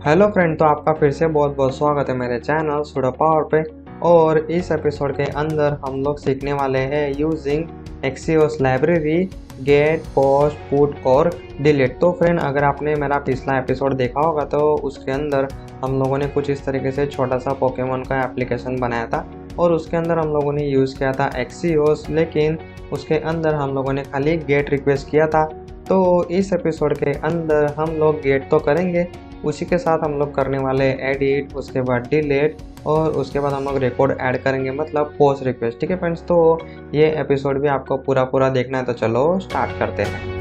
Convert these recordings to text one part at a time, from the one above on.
Hello friend, तो आपका फिर से बहुत बहुत स्वागत है मेरे चैनल सुडो पावर पे। और इस एपिसोड के अंदर हम लोग सीखने वाले हैं using Axios library get post put और डिलीट। तो फ्रेंड, अगर आपने मेरा पिछला एपिसोड देखा होगा तो उसके अंदर हम लोगों ने कुछ इस तरीके से छोटा सा पोकेमोन का एप्लीकेशन बनाया था और उसके अंदर हम लोगों ने यूज़ किया था एक्सियोस, लेकिन उसके अंदर हम लोगों ने खाली गेट रिक्वेस्ट किया था। तो इस एपिसोड के अंदर हम लोग गेट तो करेंगे, उसी के साथ हम लोग करने वाले एडिट, उसके बाद डिलीट और उसके बाद हम लोग रिकॉर्ड ऐड करेंगे, मतलब पोस्ट रिक्वेस्ट। ठीक है फ्रेंड्स, तो ये एपिसोड भी आपको पूरा पूरा देखना है, तो चलो स्टार्ट करते हैं।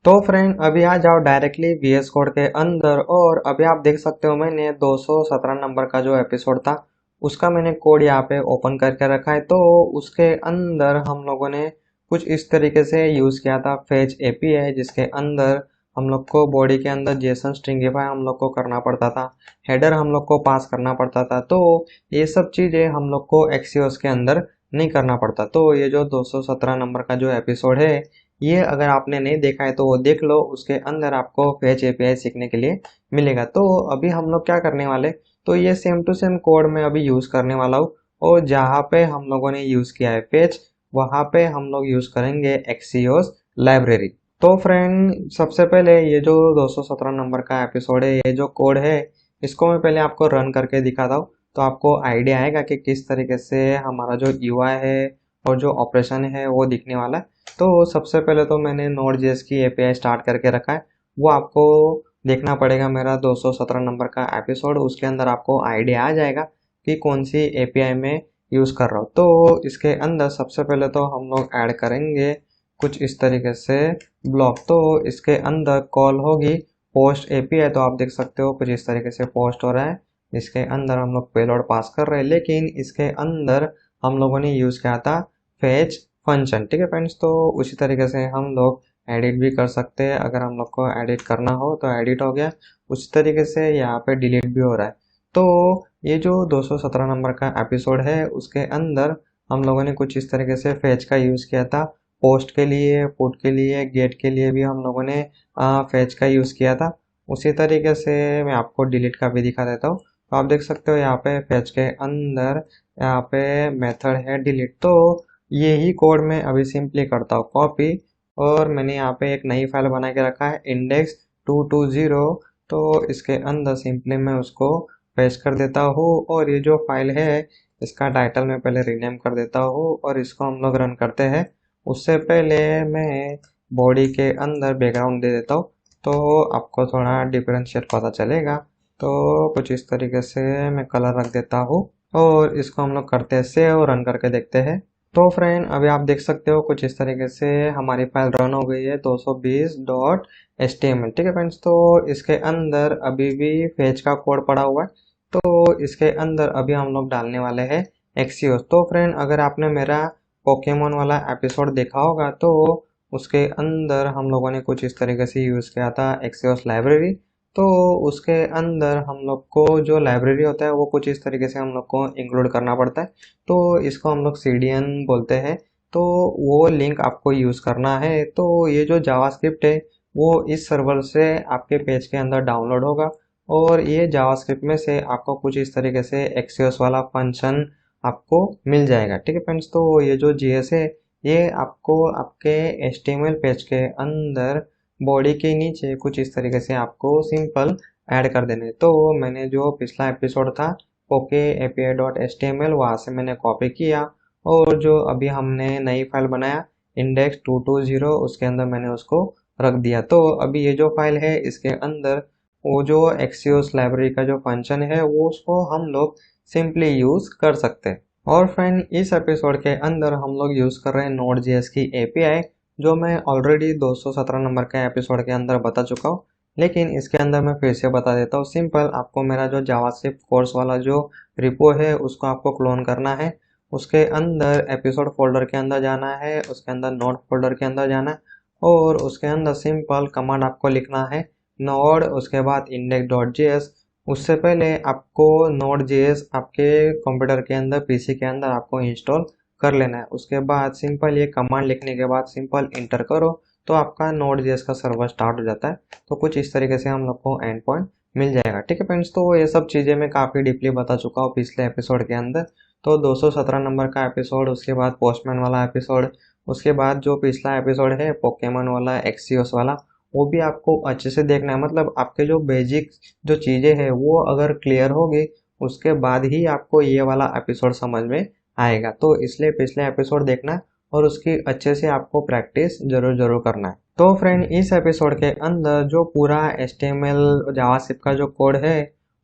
तो फ्रेंड, अभी आ जाओ डायरेक्टली VS कोड के अंदर और अभी आप देख सकते हो मैंने 217 नंबर का जो एपिसोड था उसका मैंने कोड यहाँ पे ओपन करके रखा है। तो उसके अंदर हम लोगों ने कुछ इस तरीके से यूज़ किया था फेच API, जिसके अंदर हम लोग को बॉडी के अंदर जेसन स्ट्रिंगिफाई हम लोग को करना पड़ता था, हेडर हम लोग को पास करना पड़ता था। तो ये सब चीज़ें हम लोग को एक्सियोस के अंदर नहीं करना पड़ता। तो ये जो 217 नंबर का जो एपिसोड है, ये अगर आपने नहीं देखा है तो वो देख लो, उसके अंदर आपको फेच API सीखने के लिए मिलेगा। तो अभी हम लोग क्या करने वाले, तो ये सेम टू सेम कोड मैं अभी यूज़ करने वाला हूँ और जहाँ पे हम लोगों ने यूज़ किया है फेच, वहाँ पे हम लोग यूज़ करेंगे एक्सियोस लाइब्रेरी। तो फ्रेंड, सबसे पहले ये जो 217 नंबर का एपिसोड है, ये जो कोड है, इसको मैं पहले आपको रन करके दिखाता हूँ तो आपको आइडिया आएगा कि किस तरीके से हमारा जो UI है और जो ऑपरेशन है वो दिखने वाला है। तो सबसे पहले तो मैंने Node.js की API स्टार्ट करके रखा है, वो आपको देखना पड़ेगा मेरा 217 नंबर का एपिसोड, उसके अंदर आपको आइडिया आ जाएगा कि कौन सी API में यूज़ कर रहा हूँ। तो इसके अंदर सबसे पहले तो हम लोग ऐड करेंगे कुछ इस तरीके से ब्लॉक। तो इसके अंदर कॉल होगी पोस्ट API, तो आप देख सकते हो कुछ इस तरीके से पोस्ट हो रहा है। इसके अंदर हम लोग पेलोड पास कर रहे हैं, लेकिन इसके अंदर हम लोगों ने यूज़ किया था फेच फंक्शन। ठीक है फ्रेंड्स, तो उसी तरीके से हम लोग एडिट भी कर सकते हैं। अगर हम लोग को एडिट करना हो तो एडिट हो गया, उसी तरीके से यहाँ पे डिलीट भी हो रहा है। तो ये जो 217 नंबर का एपिसोड है उसके अंदर हम लोगों ने कुछ इस तरीके से फेच का यूज़ किया था। पोस्ट के लिए, पुट के लिए, गेट के लिए भी हम लोगों ने फेच का यूज़ किया था। उसी तरीके से मैं आपको डिलीट का भी दिखा देता हूँ। तो आप देख सकते हो यहाँ पे फेच के अंदर यहाँ पे मेथड है डिलीट। तो यही कोड मैं अभी सिंपली करता हूँ कॉपी, और मैंने यहाँ पे एक नई फाइल बना के रखा है index220। तो इसके अंदर सिंपली मैं उसको पेस्ट कर देता हूँ और ये जो फाइल है इसका टाइटल मैं पहले रीनेम कर देता हूँ और इसको हम लोग रन करते हैं। उससे पहले मैं बॉडी के अंदर बैकग्राउंड दे देता हूँ, तो आपको थोड़ा डिफरेंशिएट पता चलेगा। तो कुछ इस तरीके से मैं कलर रख देता हूँ और इसको हम लोग करते हैं सेव, रन करके देखते हैं। तो फ्रेंड, अभी आप देख सकते हो कुछ इस तरीके से हमारी फाइल रन हो गई है 220.html। ठीक है फ्रेंड्स, तो इसके अंदर अभी भी फेच का कोड पड़ा हुआ है। तो इसके अंदर अभी हम लोग डालने वाले हैं एक्सियोस। तो फ्रेंड, अगर आपने मेरा पोकेमोन वाला एपिसोड देखा होगा तो उसके अंदर हम लोगों ने कुछ इस तरीके से यूज़ किया था एक्सियोस लाइब्रेरी। तो उसके अंदर हम लोग को जो लाइब्रेरी होता है वो कुछ इस तरीके से हम लोग को इंक्लूड करना पड़ता है। तो इसको हम लोग CDN बोलते हैं। तो वो लिंक आपको यूज़ करना है। तो ये जो जावास्क्रिप्ट है वो इस सर्वर से आपके पेज के अंदर डाउनलोड होगा और ये जावास्क्रिप्ट में से आपको कुछ इस तरीके से एक्सियोस वाला फंक्शन आपको मिल जाएगा। ठीक है फ्रेंड्स, तो ये जो GS है ये आपको आपके HTML पेज के अंदर बॉडी के नीचे कुछ इस तरीके से आपको सिंपल ऐड कर देने। तो मैंने जो पिछला एपिसोड था ओके API.html, वहाँ से मैंने कॉपी किया और जो अभी हमने नई फाइल बनाया index220, उसके अंदर मैंने उसको रख दिया। तो अभी ये जो फाइल है इसके अंदर वो जो एक्सियोस लाइब्रेरी का जो फंक्शन है वो उसको हम लोग सिंपली यूज़ कर सकते हैं। और फ्रेंड, इस एपिसोड के अंदर हम लोग यूज़ कर रहे हैं Node.js की API, जो मैं ऑलरेडी 217 नंबर के एपिसोड के अंदर बता चुका हूँ, लेकिन इसके अंदर मैं फिर से बता देता हूँ। सिंपल आपको मेरा जो जावास्क्रिप्ट कोर्स वाला जो रिपो है उसको आपको क्लोन करना है। उसके अंदर एपिसोड फोल्डर के अंदर जाना है, उसके अंदर नोड फोल्डर के अंदर जाना है और उसके अंदर सिंपल कमांड आपको लिखना है नोड, उसके बाद index.js उससे पहले आपको नोड जेएस आपके कंप्यूटर के अंदर पीसी के अंदर आपको इंस्टॉल कर लेना है। उसके बाद सिंपल ये कमांड लिखने के बाद सिंपल इंटर करो तो आपका नोड जेएस का सर्वर स्टार्ट हो जाता है। तो कुछ इस तरीके से हम लोग को एंड पॉइंट मिल जाएगा। ठीक है फ्रेंड्स, तो ये सब चीज़ें मैं काफ़ी डीपली बता चुका हूँ पिछले एपिसोड के अंदर। तो 217 नंबर का एपिसोड, उसके बाद पोस्टमैन वाला एपिसोड, उसके बाद जो पिछला एपिसोड है पोकेमन वाला, एक्सियोस वाला, वो भी आपको अच्छे से देखना है। मतलब आपके जो बेसिक जो चीज़ें हैं वो अगर क्लियर होगी उसके बाद ही आपको ये वाला एपिसोड समझ में आएगा। तो इसलिए पिछले एपिसोड देखना है और उसकी अच्छे से आपको प्रैक्टिस जरूर जरूर करना है। तो फ्रेंड, इस एपिसोड के अंदर जो पूरा HTML जावास्क्रिप्ट का जो कोड है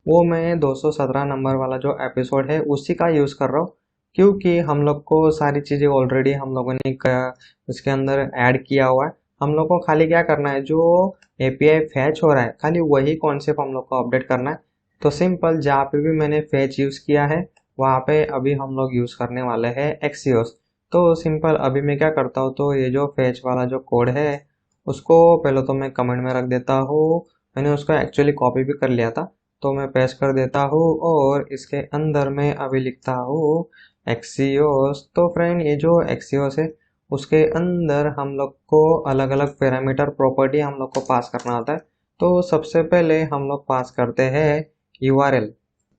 वो मैं 217 नंबर वाला जो एपिसोड है उसी का यूज़ कर रहा हूँ, क्योंकि हम लोग को सारी चीज़ें ऑलरेडी हम लोगों ने उसके अंदर ऐड किया हुआ है। हम लोग को खाली क्या करना है, जो एपीआई फैच हो रहा है खाली वही कॉन्सेप्ट हम लोग को अपडेट करना है। तो सिंपल जहाँ पे भी मैंने फैच यूज़ किया है वहाँ पे अभी हम लोग यूज़ करने वाले हैं एक्सियोस। तो सिंपल अभी मैं क्या करता हूँ, तो ये जो फैच वाला जो कोड है उसको पहले तो मैं कमेंट में रख देता हूँ। मैंने उसको एक्चुअली कॉपी भी कर लिया था, तो मैं पेस्ट कर देता हूँ और इसके अंदर मैं अभी लिखता हूँ एक्सियोस। तो फ्रेंड, ये जो एक्सियोस है उसके अंदर हम लोग को अलग अलग पैरामीटर प्रॉपर्टी हम लोग को पास करना होता है। तो सबसे पहले हम लोग पास करते हैं यूआरएल,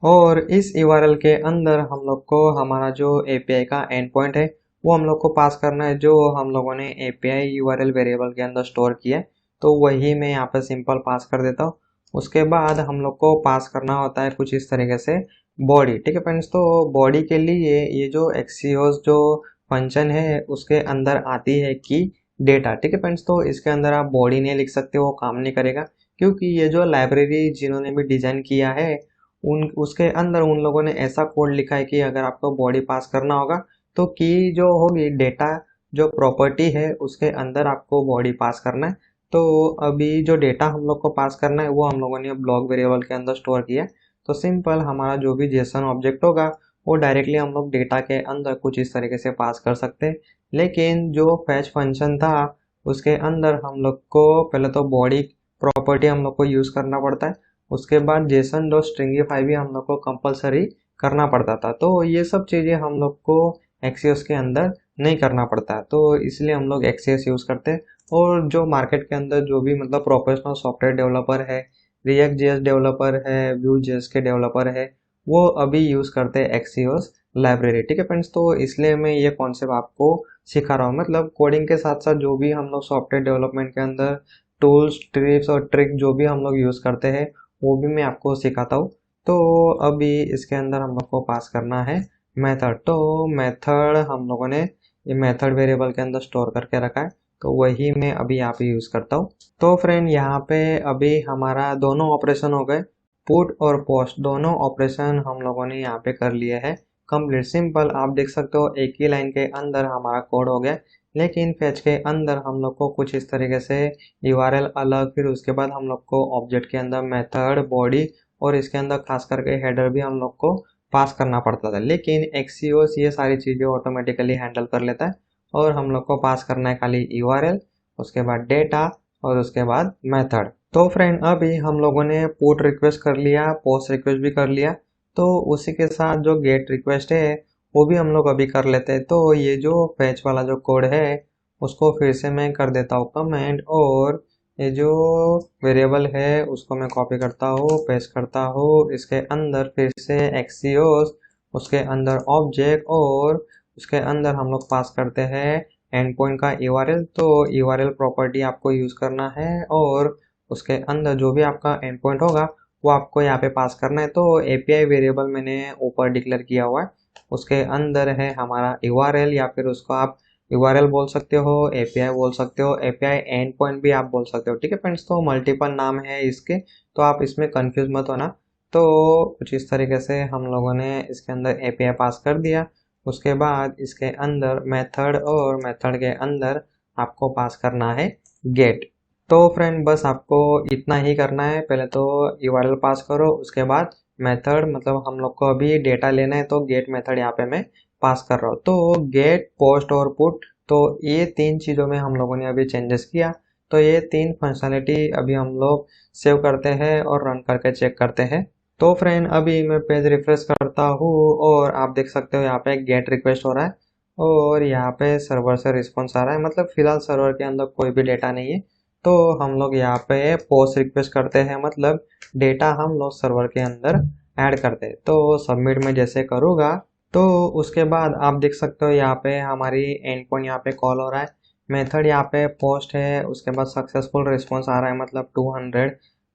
और इस यूआरएल के अंदर हम लोग को हमारा जो एपीआई का एंड पॉइंट है वो हम लोग को पास करना है, जो हम लोगों ने एपीआई यूआरएल वेरिएबल के अंदर स्टोर किया है। तो वही मैं यहाँ पे सिंपल पास कर देता हूँ। उसके बाद हम लोग को पास करना होता है कुछ इस तरीके से बॉडी। ठीक है फ्रेंड्स, तो बॉडी के लिए ये जो एक्सियोस जो फंक्शन है उसके अंदर आती है की डेटा। ठीक है फ्रेंड्स, तो इसके अंदर आप बॉडी नहीं लिख सकते, वो काम नहीं करेगा, क्योंकि ये जो लाइब्रेरी जिन्होंने भी डिजाइन किया है उन उसके अंदर उन लोगों ने ऐसा कोड लिखा है कि अगर आपको बॉडी पास करना होगा तो की जो होगी डेटा जो प्रॉपर्टी है उसके अंदर आपको बॉडी पास करना है। तो अभी जो डेटा हम लोग को पास करना है वो हम लोगों ने ब्लॉक वेरिएबल के अंदर स्टोर किया है। तो सिंपल हमारा जो भी जेसन ऑब्जेक्ट होगा वो डायरेक्टली हम लोग डेटा के अंदर कुछ इस तरीके से पास कर सकते हैं। लेकिन जो फैच फंक्शन था उसके अंदर हम लोग को पहले तो बॉडी प्रॉपर्टी हम लोग को यूज़ करना पड़ता है, उसके बाद जेसन डॉट स्ट्रिंगिफाई भी हम लोग को कंपलसरी करना पड़ता था। तो ये सब चीज़ें हम लोग को एक्सियोस के अंदर नहीं करना पड़ता, तो इसलिए हम लोग एक्सियोस यूज़ करते हैं। और जो मार्केट के अंदर जो भी मतलब प्रोफेशनल सॉफ्टवेयर डेवलपर है, रिएक्ट जेएस डेवलपर है, व्यू जेएस के डेवलपर है, वो अभी यूज़ करते हैं एक्सियोस लाइब्रेरी। ठीक है फ्रेंड्स, तो इसलिए मैं ये कॉन्सेप्ट आपको सिखा रहा हूँ। मतलब कोडिंग के साथ साथ जो भी हम लोग सॉफ्टवेयर डेवलपमेंट के अंदर टूल्स, ट्रिप्स और ट्रिक जो भी हम लोग यूज़ करते हैं वो भी मैं आपको सिखाता हूँ। तो अभी इसके अंदर हम लोग को पास करना है मेथड। तो मेथड हम लोगों ने ये मेथड वेरिएबल के अंदर स्टोर करके रखा है, तो वही मैं अभी यहाँ पे यूज़ करता हूँ। तो फ्रेंड, यहाँ पे अभी हमारा दोनों ऑपरेशन हो गए, पुट और पोस्ट दोनों ऑपरेशन हम लोगों ने यहाँ पे कर लिए है कंप्लीट। सिंपल आप देख सकते हो एक ही लाइन के अंदर हमारा कोड हो गया। लेकिन फैच के अंदर हम लोग को कुछ इस तरीके से यूआरएल अलग, फिर उसके बाद हम लोग को ऑब्जेक्ट के अंदर मेथड, बॉडी और इसके अंदर खास करके हेडर भी हम लोग को पास करना पड़ता था। लेकिन एक्सियोस ये सारी चीज़ें ऑटोमेटिकली हैंडल कर लेता है और हम लोग को पास करना है खाली यूआरएल, उसके बाद डेटा और उसके बाद मेथड। तो फ्रेंड, अभी हम लोगों ने पुट रिक्वेस्ट कर लिया, पोस्ट रिक्वेस्ट भी कर लिया, तो उसी के साथ जो गेट रिक्वेस्ट है वो भी हम लोग अभी कर लेते हैं। तो ये जो फैच वाला जो कोड है उसको फिर से मैं कर देता हूँ कमेंट, और ये जो वेरिएबल है उसको मैं कॉपी करता हूँ, पेस्ट करता हूँ इसके अंदर, फिर से एक्सियोस, उसके अंदर ऑब्जेक्ट, और उसके अंदर हम लोग पास करते हैं एंड पॉइंट का यूआरएल। तो यूआरएल प्रॉपर्टी आपको यूज़ करना है और उसके अंदर जो भी आपका एंड पॉइंट होगा वो आपको यहाँ पे पास करना है। तो एपीआई वेरिएबल मैंने ऊपर डिक्लेयर किया हुआ है, उसके अंदर है हमारा यूआरएल, या फिर उसको आप यूआरएल बोल सकते हो, एपीआई बोल सकते हो, एपीआई एंड पॉइंट भी आप बोल सकते हो। ठीक है फ्रेंड्स, तो मल्टीपल नाम है इसके, तो आप इसमें कंफ्यूज मत होना। तो कुछ इस तरीके से हम लोगों ने इसके अंदर एपीआई पास कर दिया। उसके बाद इसके अंदर मेथड, और मेथड के अंदर आपको पास करना है गेट। तो फ्रेंड, बस आपको इतना ही करना है। पहले तो यूआरएल पास करो, उसके बाद मेथड, मतलब हम लोग को अभी डेटा लेना है तो गेट मेथड यहाँ पे मैं पास कर रहा हूँ। तो गेट, पोस्ट और पुट, तो ये तीन चीज़ों में हम लोगों ने अभी चेंजेस किया। तो ये तीन फंक्शनलिटी अभी हम लोग सेव करते हैं और रन करके चेक करते हैं। तो फ्रेंड अभी मैं पेज रिफ्रेश करता हूँ और आप देख सकते हो यहाँ पे गेट रिक्वेस्ट हो रहा है और यहाँ पे सर्वर से रिस्पॉन्स आ रहा है। मतलब फिलहाल सर्वर के अंदर कोई भी डेटा नहीं है। तो हम लोग यहाँ पे पोस्ट रिक्वेस्ट करते हैं, मतलब डेटा हम लोग सर्वर के अंदर ऐड करते हैं। तो सबमिट में जैसे करूँगा तो उसके बाद आप देख सकते हो यहाँ पे हमारी एंड पॉइंट यहाँ पे कॉल हो रहा है। मेथड यहाँ पे पोस्ट है, उसके बाद सक्सेसफुल रिस्पॉन्स आ रहा है, मतलब 200।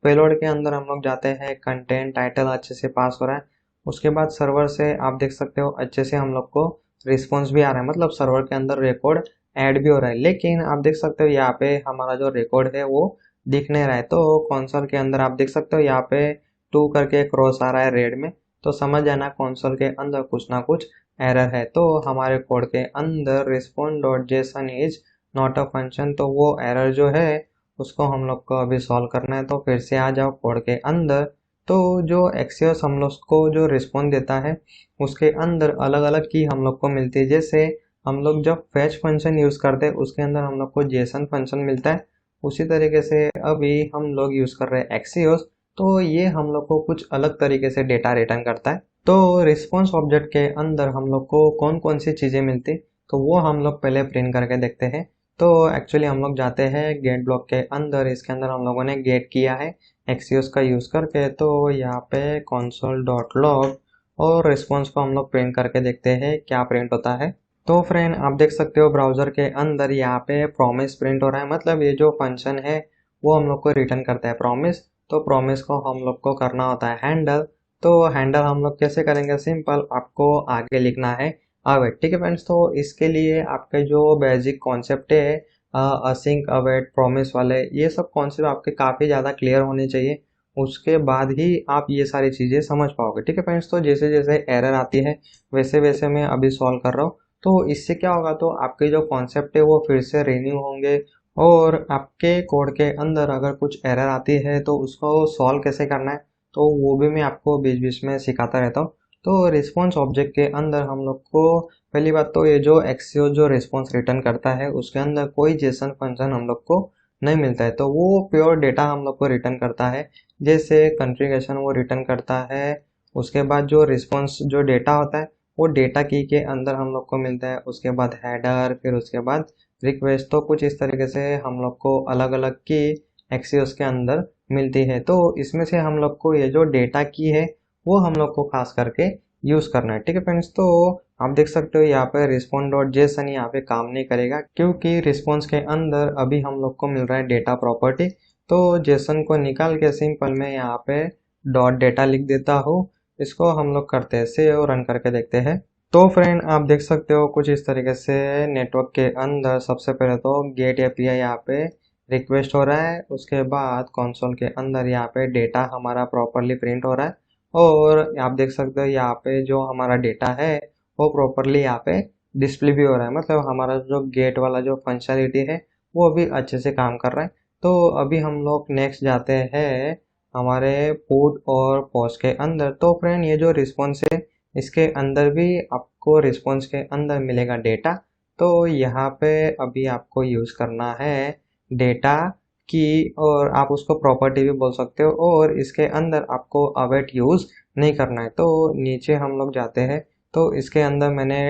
पेलोड के अंदर हम लोग जाते हैं, कंटेंट टाइटल अच्छे से पास हो रहा है। उसके बाद सर्वर से आप देख सकते हो अच्छे से हम लोग को रिस्पॉन्स भी आ रहा है, मतलब सर्वर के अंदर रिकॉर्ड ऐड भी हो रहा है। लेकिन आप देख सकते हो यहाँ पे हमारा जो रिकॉर्ड है वो दिख नहीं रहा है। तो कंसोल के अंदर आप देख सकते हो यहाँ पे 2 करके क्रॉस आ रहा है रेड में। तो समझ जाना कंसोल के अंदर कुछ ना कुछ एरर है। तो हमारे कोड के अंदर response.json is not a function, तो वो एरर जो है उसको हम लोग को अभी सॉल्व करना है। तो फिर से आ जाओ कोड के अंदर। तो जो एक्सियोस हम लोग को जो रिस्पॉन्स देता है उसके अंदर अलग अलग की हम लोग को मिलती है। जैसे हम लोग जब फैच फंक्शन यूज करते हैं उसके अंदर हम लोग को जेसन फंक्शन मिलता है। उसी तरीके से अभी हम लोग यूज कर रहे हैं एक्सियोस, तो ये हम लोग को कुछ अलग तरीके से डेटा रिटर्न करता है। तो रिस्पॉन्स ऑब्जेक्ट के अंदर हम लोग को कौन कौन सी चीजें मिलती, तो वो हम लोग पहले प्रिंट करके देखते हैं। तो एक्चुअली हम लोग जाते हैं गेट ब्लॉक के अंदर। इसके अंदर हम लोगों ने गेट किया है एक्सियोस का यूज करके। तो यहाँ पे console.log और रिस्पॉन्स को हम लोग प्रिंट करके देखते हैं क्या प्रिंट होता है। तो फ्रेंड आप देख सकते हो ब्राउजर के अंदर यहाँ पे प्रॉमिस प्रिंट हो रहा है, मतलब ये जो फंक्शन है वो हम लोग को रिटर्न करता है प्रॉमिस। तो प्रॉमिस को हम लोग को करना होता है हैंडल। तो हैंडल हम लोग कैसे करेंगे, सिंपल आपको आगे लिखना है अवेट, ठीक है फ्रेंड्स। तो इसके लिए आपके जो बेसिक कॉन्सेप्ट है असिंक अवेट प्रॉमिस वाले, ये सब कॉन्सेप्ट आपके काफ़ी ज़्यादा क्लियर होने चाहिए। उसके बाद ही आप ये सारी चीज़ें समझ पाओगे, ठीक है फ्रेंड्स। तो जैसे जैसे एरर आती है वैसे वैसे मैं अभी सॉल्व कर रहा हूँ। तो इससे क्या होगा, तो आपके जो कॉन्सेप्ट है वो फिर से रिन्यू होंगे। और आपके कोड के अंदर अगर कुछ एरर आती है तो उसको सॉल्व कैसे करना है तो वो भी मैं आपको बीच बीच में सिखाता रहता हूँ। तो रिस्पॉन्स ऑब्जेक्ट के अंदर हम लोग को पहली बात तो ये जो एक्सियो जो रिस्पॉन्स रिटर्न करता है उसके अंदर कोई जेसन फंक्शन हम लोग को नहीं मिलता है। तो वो प्योर डेटा हम लोग को रिटर्न करता है, जैसे कॉन्फ़िगरेशन वो रिटर्न करता है। उसके बाद जो रिस्पॉन्स जो डेटा होता है वो डेटा की के अंदर हम लोग को मिलता है। उसके बाद हेडर, फिर उसके बाद रिक्वेस्ट। तो कुछ इस तरीके से हम लोग को अलग अलग की एक्सियोस के अंदर मिलती है। तो इसमें से हम लोग को ये जो डेटा की है वो हम लोग को खास करके यूज करना है, ठीक है फ्रेंड्स। तो आप देख सकते हो यहाँ पे response.json यहाँ पे काम नहीं करेगा क्योंकि रिस्पॉन्स के अंदर अभी हम लोग को मिल रहा है डेटा प्रॉपर्टी। तो जेसन को निकाल के सिंपल में यहाँ पे डॉट डेटा लिख देता हूँ। इसको हम लोग करते हैं सेव, रन करके देखते हैं। तो फ्रेंड आप देख सकते हो कुछ इस तरीके से नेटवर्क के अंदर सबसे पहले तो गेट एपीआई यहाँ पे रिक्वेस्ट हो रहा है। उसके बाद कंसोल के अंदर यहाँ पे डेटा हमारा प्रॉपरली प्रिंट हो रहा है। और आप देख सकते हो यहाँ पे जो हमारा डेटा है वो प्रॉपरली यहाँ पे डिस्प्ले भी हो रहा है, मतलब हमारा जो गेट वाला जो फंक्शनलिटी है वो भी अच्छे से काम कर रहा है। तो अभी हम लोग नेक्स्ट जाते हैं हमारे पुट और पॉज के अंदर। तो फ्रेंड ये जो रिस्पॉन्स है इसके अंदर भी आपको रिस्पॉन्स के अंदर मिलेगा डेटा। तो यहाँ पे अभी आपको यूज करना है डेटा की, और आप उसको प्रॉपर्टी भी बोल सकते हो। और इसके अंदर आपको अवेट यूज नहीं करना है। तो नीचे हम लोग जाते हैं, तो इसके अंदर मैंने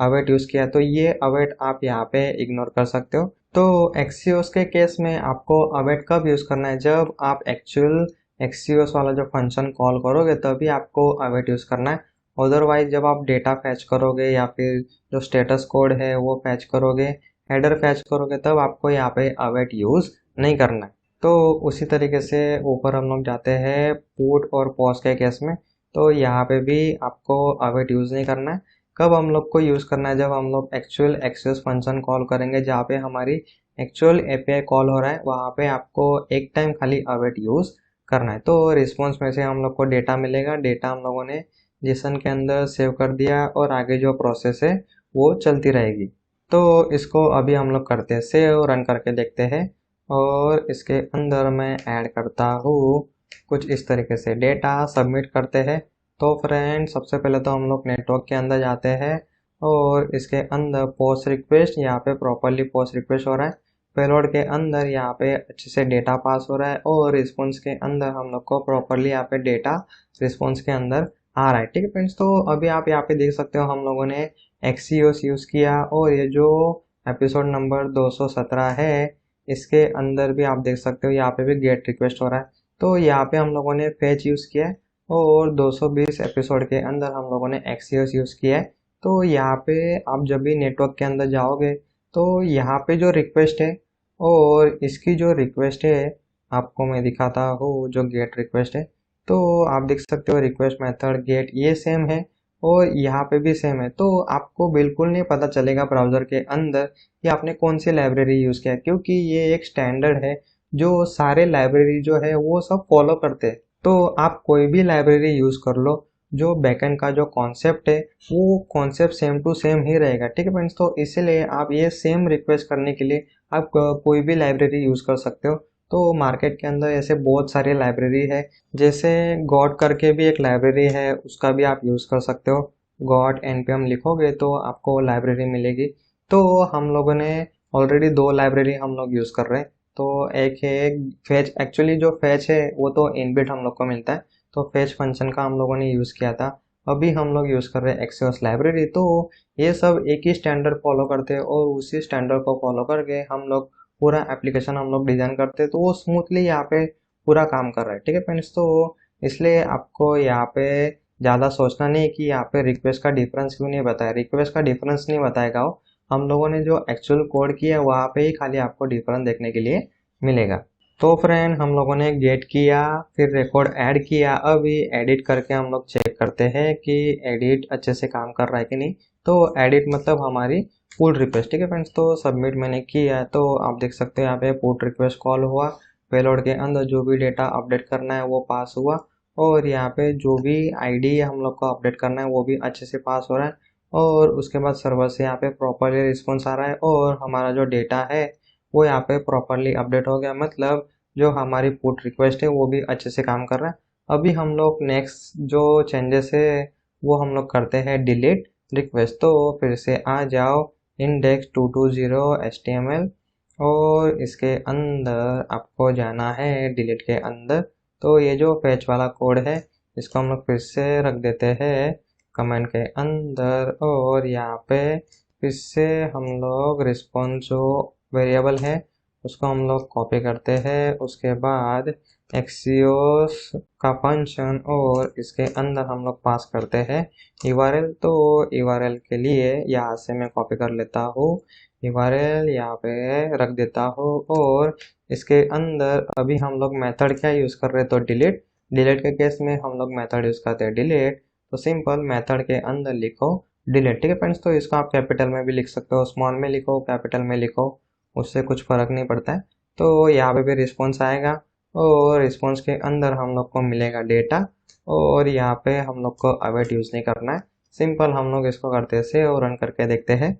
अवेट यूज किया, तो ये अवेट आप यहाँ पे इग्नोर कर सकते हो। तो एक्सियोस के केस में आपको अवेट कब यूज करना है, जब आप एक्चुअल एक्सियोस वाला जो फंक्शन कॉल करोगे तभी आपको अवेट यूज करना है। अदरवाइज जब आप डेटा फैच करोगे या फिर जो स्टेटस कोड है वो फैच करोगे, हेडर फैच करोगे, तब आपको यहाँ पे अवेट यूज नहीं करना है। तो उसी तरीके से ऊपर हम लोग जाते हैं पुट और पॉज के केस में। तो यहाँ पे भी आपको अवेट यूज नहीं करना है। कब हम लोग को यूज करना है, जब हम लोग एक्चुअल एक्सेस फंक्शन कॉल करेंगे जहाँ पे हमारी एक्चुअल एपीआई कॉल हो रहा है, वहाँ पे आपको एक टाइम खाली अवेट यूज करना है। तो रिस्पॉन्स में से हम लोग को डेटा मिलेगा, डेटा हम लोगों ने जेसन के अंदर सेव कर दिया और आगे जो प्रोसेस है वो चलती रहेगी। तो इसको अभी हम लोग करते हैं सेव, रन करके देखते हैं। और इसके अंदर मैं ऐड करता हूँ कुछ इस तरीके से, डेटा सबमिट करते हैं। तो फ्रेंड सबसे पहले तो हम लोग नेटवर्क के अंदर जाते हैं और इसके अंदर पोस्ट रिक्वेस्ट, यहाँ पे प्रॉपरली पोस्ट रिक्वेस्ट हो रहा है। पेलोड के अंदर यहाँ पे अच्छे से डेटा पास हो रहा है और रिस्पॉन्स के अंदर हम लोग को प्रॉपरली यहाँ पे डेटा रिस्पॉन्स के अंदर आ रहा है। ठीक है फ्रेंड्स, तो अभी आप यहाँ पे देख सकते हो हम लोगों ने एक्सीओस यूज़ किया और ये जो एपिसोड नंबर 217 है इसके अंदर भी आप देख सकते हो यहाँ पे भी गेट रिक्वेस्ट हो रहा है। तो यहाँ पे हम लोगों ने फेच यूज़ किया है और 220 एपिसोड के अंदर हम लोगों ने एक्सीओस यूज़ किया है। तो यहाँ पे आप जब भी नेटवर्क के अंदर जाओगे तो यहाँ पे जो रिक्वेस्ट है और इसकी जो रिक्वेस्ट है आपको मैं दिखाता हूँ, जो गेट रिक्वेस्ट है तो आप देख सकते हो रिक्वेस्ट मेथड गेट ये सेम है और यहाँ पे भी सेम है। तो आपको बिल्कुल नहीं पता चलेगा ब्राउज़र के अंदर कि आपने कौन सी लाइब्रेरी यूज़ किया, क्योंकि ये एक स्टैंडर्ड है जो सारे लाइब्रेरी जो है वो सब फॉलो करते हैं। तो आप कोई भी लाइब्रेरी यूज़ कर लो, जो बैकएंड का जो कॉन्सेप्ट है वो कॉन्सेप्ट सेम टू सेम ही रहेगा। ठीक है फ्रेंड्स, तो इसीलिए आप ये सेम रिक्वेस्ट करने के लिए आप कोई भी लाइब्रेरी यूज़ कर सकते हो। तो मार्केट के अंदर ऐसे बहुत सारी लाइब्रेरी है, जैसे गॉड करके भी एक लाइब्रेरी है, उसका भी आप यूज़ कर सकते हो। गॉड npm लिखोगे तो आपको लाइब्रेरी मिलेगी। तो हम लोगों ने ऑलरेडी 2 लाइब्रेरी हम लोग यूज़ कर रहे हैं। तो एक है फेच, एक्चुअली जो फेच है वो तो इनबिल्ट हम लोग को मिलता है, तो फेच फंक्शन का हम लोगों ने यूज़ किया था। अभी हम लोग यूज़ कर रहे हैं एक्सियोस लाइब्रेरी। तो ये सब एक ही स्टैंडर्ड फॉलो करते हैं और उसी स्टैंडर्ड को फॉलो करके हम लोग पूरा एप्लीकेशन हम लोग डिज़ाइन करते हैं, तो वो स्मूथली यहाँ पे पूरा काम कर रहा है। ठीक है फ्रेंड्स, तो इसलिए आपको यहाँ पे ज़्यादा सोचना नहीं कि यहाँ पे रिक्वेस्ट का डिफरेंस क्यों नहीं बताया। रिक्वेस्ट का डिफरेंस नहीं बताएगा वो, हम लोगों ने जो एक्चुअल कोड किया है वहाँ पे ही खाली आपको डिफरेंस देखने के लिए मिलेगा। तो फ्रेंड हम लोगों ने गेट किया, फिर रिकॉर्ड ऐड किया। अभी एडिट करके हम लोग चेक करते हैं कि एडिट अच्छे से काम कर रहा है कि नहीं। तो एडिट मतलब हमारी पुल रिक्वेस्ट। ठीक है फ्रेंड्स, तो सबमिट मैंने किया तो आप देख सकते हैं यहाँ पे पुट रिक्वेस्ट कॉल हुआ, पेलोड के अंदर जो भी डेटा अपडेट करना है वो पास हुआ और यहाँ पे जो भी आईडी हम लोग को अपडेट करना है वो भी अच्छे से पास हो रहा है और उसके बाद सर्वर से यहाँ पे प्रॉपरली रिस्पॉन्स आ रहा है और हमारा जो डेटा है वो यहाँ पे प्रॉपरली अपडेट हो गया। मतलब जो हमारी पुट रिक्वेस्ट है वो भी अच्छे से काम कर रहा है। अभी हम लोग नेक्स्ट जो चेंजेस है वो हम लोग करते हैं डिलीट रिक्वेस्ट। तो फिर से आ जाओ इंडेक्स 220 HTML और इसके अंदर आपको जाना है डिलीट के अंदर। तो ये जो फैच वाला कोड है इसको हम लोग फिर से रख देते हैं कमेंट के अंदर और यहाँ पे फिर से हम लोग रिस्पॉन्स जो वेरिएबल है उसको हम लोग कॉपी करते हैं। उसके बाद एक्सियोस का फंक्शन और इसके अंदर हम लोग पास करते हैं URL। तो URL के लिए यहाँ से मैं कॉपी कर लेता हूँ URL, यहाँ पे रख देता हूँ और इसके अंदर अभी हम लोग मेथड क्या यूज़ कर रहे हैं, तो डिलीट। डिलीट के केस में हम लोग मेथड यूज़ करते हैं डिलीट। तो सिंपल मेथड के अंदर लिखो डिलीट। ठीक है फ्रेंड्स, तो इसको आप कैपिटल में भी लिख सकते हो, स्मॉल में लिखो, कैपिटल में लिखो, उससे कुछ फ़र्क नहीं पड़ता है। तो यहाँ पे भी रिस्पॉन्स आएगा और रिस्पॉन्स के अंदर हम लोग को मिलेगा डेटा और यहाँ पे हम लोग को अवेट यूज़ नहीं करना है। सिंपल हम लोग इसको करते से और रन करके देखते हैं।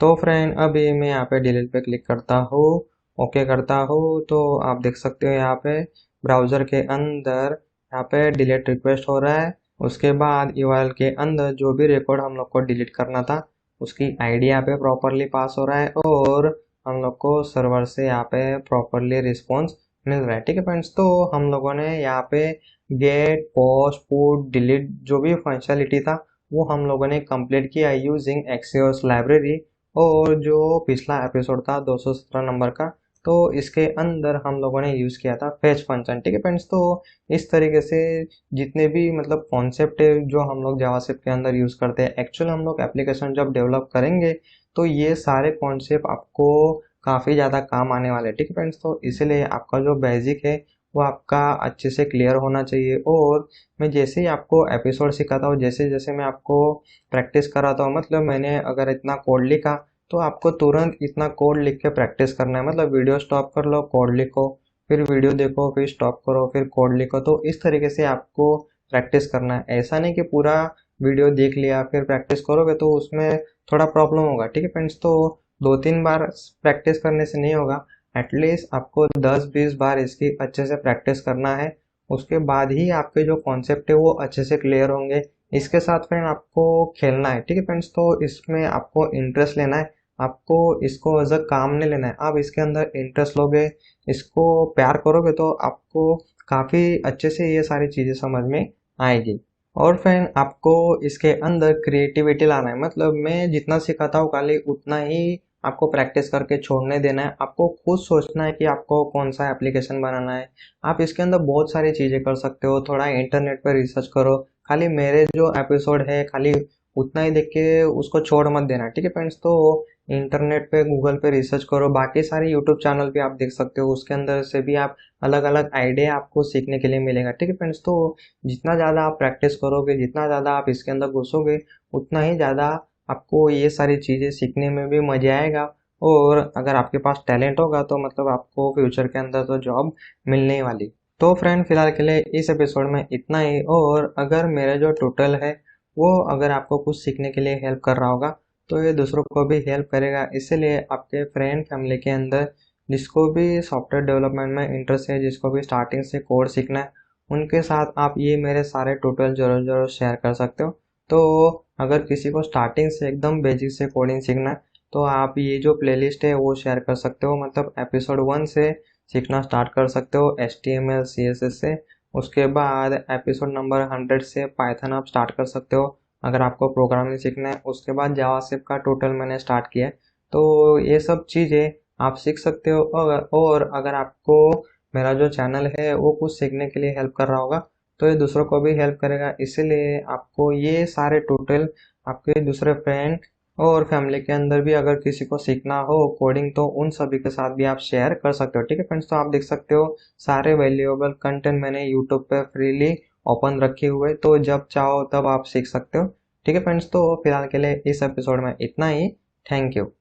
तो फ्रेंड अभी मैं यहाँ पे डिलीट पे क्लिक करता हूँ, ओके करता हूँ, तो आप देख सकते हो यहाँ पे ब्राउज़र के अंदर यहाँ पे डिलीट रिक्वेस्ट हो रहा है। उसके बाद URL के अंदर जो भी रिकॉर्ड हम लोग को डिलीट करना था उसकी आईडी यहाँ पे प्रॉपरली पास हो रहा है और हम लोग को सर्वर से यहाँ पे प्रॉपरली रिस्पॉन्स मिल रहा है। ठीक है फ्रेंड्स, तो हम लोगों ने यहाँ पे गेट पोस्ट पुट डिलीट जो भी फंक्शनलिटी था वो हम लोगों ने कंप्लीट किया यूजिंग एक्सियोस लाइब्रेरी। और जो पिछला एपिसोड था 217 नंबर का, तो इसके अंदर हम लोगों ने यूज़ किया था फेच फंक्शन। ठीक है फ्रेंड्स, तो इस तरीके से जितने भी मतलब कॉन्सेप्ट है जो हम लोग जावास्क्रिप्ट के अंदर यूज़ करते हैं, एक्चुअल हम लोग एप्लीकेशन जब डेवलप करेंगे तो ये सारे कॉन्सेप्ट आपको काफ़ी ज़्यादा काम आने वाले हैं। ठीक है फ्रेंड्स, तो इसीलिए आपका जो बेसिक है वो आपका अच्छे से क्लियर होना चाहिए। और मैं जैसे ही आपको एपिसोड सिखाता हूँ, जैसे जैसे मैं आपको प्रैक्टिस कराता हूँ, मतलब मैंने अगर इतना कोड लिखा तो आपको तुरंत इतना कोड लिख के प्रैक्टिस करना है। मतलब वीडियो स्टॉप कर लो, कोड लिखो, फिर वीडियो देखो, फिर स्टॉप करो, फिर कोड लिखो। तो इस तरीके से आपको प्रैक्टिस करना है। ऐसा नहीं कि पूरा वीडियो देख लिया फिर प्रैक्टिस करोगे तो उसमें थोड़ा प्रॉब्लम होगा। ठीक है फ्रेंड्स, तो 2-3 बार प्रैक्टिस करने से नहीं होगा, एटलीस्ट आपको 10-20 बार इसकी अच्छे से प्रैक्टिस करना है। उसके बाद ही आपके जो कॉन्सेप्ट है वो अच्छे से क्लियर होंगे। इसके साथ फ्रेंड आपको खेलना है। ठीक है फ्रेंड्स, तो इसमें आपको इंटरेस्ट लेना है। आपको इसको एज अ काम नहीं लेना है, आप इसके अंदर इंटरेस्ट लोगे, इसको प्यार करोगे तो आपको काफ़ी अच्छे से ये सारी चीज़ें समझ में आएगी। और फ्रेंड आपको इसके अंदर क्रिएटिविटी लाना है, मतलब मैं जितना सिखाता हूँ खाली उतना ही आपको प्रैक्टिस करके छोड़ने देना है। आपको खुद सोचना है कि आपको कौन सा एप्लीकेशन बनाना है। आप इसके अंदर बहुत सारी चीज़ें कर सकते हो, थोड़ा इंटरनेट पर रिसर्च करो। खाली मेरे जो एपिसोड है खाली उतना ही देख के उसको छोड़ मत देना, ठीक है फ्रेंड्स। तो इंटरनेट पे गूगल पे रिसर्च करो, बाकी सारे यूट्यूब चैनल भी आप देख सकते हो, उसके अंदर से भी आप अलग अलग आइडिया आपको सीखने के लिए मिलेगा, ठीक है फ्रेंड्स। तो जितना ज़्यादा आप प्रैक्टिस करोगे, जितना ज़्यादा आप इसके अंदर घुसोगे, उतना ही ज़्यादा आपको ये सारी चीज़ें सीखने में भी मज़ा आएगा। और अगर आपके पास टैलेंट होगा तो मतलब आपको फ्यूचर के अंदर तो जॉब मिलने ही वाली। तो फ्रेंड फिलहाल के लिए इस एपिसोड में इतना ही। और अगर मेरा जो ट्यूटोरियल है वो अगर आपको कुछ सीखने के लिए हेल्प कर रहा होगा तो ये दूसरों को भी हेल्प करेगा। इसीलिए आपके फ्रेंड फैमिली के अंदर जिसको भी सॉफ्टवेयर डेवलपमेंट में इंटरेस्ट है, जिसको भी स्टार्टिंग से कोड सीखना है, उनके साथ आप ये मेरे सारे ट्यूटोरियल जरूर जरूर शेयर कर सकते हो। तो अगर किसी को स्टार्टिंग से एकदम बेसिक से कोडिंग सीखना है तो आप ये जो प्लेलिस्ट है वो शेयर कर सकते हो, मतलब एपिसोड 1 से सीखना स्टार्ट कर सकते हो HTML CSS से। उसके बाद एपिसोड नंबर 100 से पाइथन आप स्टार्ट कर सकते हो अगर आपको प्रोग्रामिंग सीखना है। उसके बाद जावास्क्रिप्ट का ट्यूटोरियल मैंने स्टार्ट किया है। तो ये सब चीज़ें आप सीख सकते हो। और अगर आपको मेरा जो चैनल है वो कुछ सीखने के लिए हेल्प कर रहा होगा तो ये दूसरों को भी हेल्प करेगा। इसीलिए आपको ये सारे ट्यूटोरियल आपके दूसरे फ्रेंड और फैमिली के अंदर भी अगर किसी को सीखना हो कोडिंग तो उन सभी के साथ भी आप शेयर कर सकते हो, ठीक है फ्रेंड्स। तो आप देख सकते हो सारे वैल्यूएबल कंटेंट मैंने यूट्यूब पे फ्रीली ओपन रखे हुए, तो जब चाहो तब आप सीख सकते हो, ठीक है फ्रेंड्स। तो फिलहाल के लिए इस एपिसोड में इतना ही। Thank you.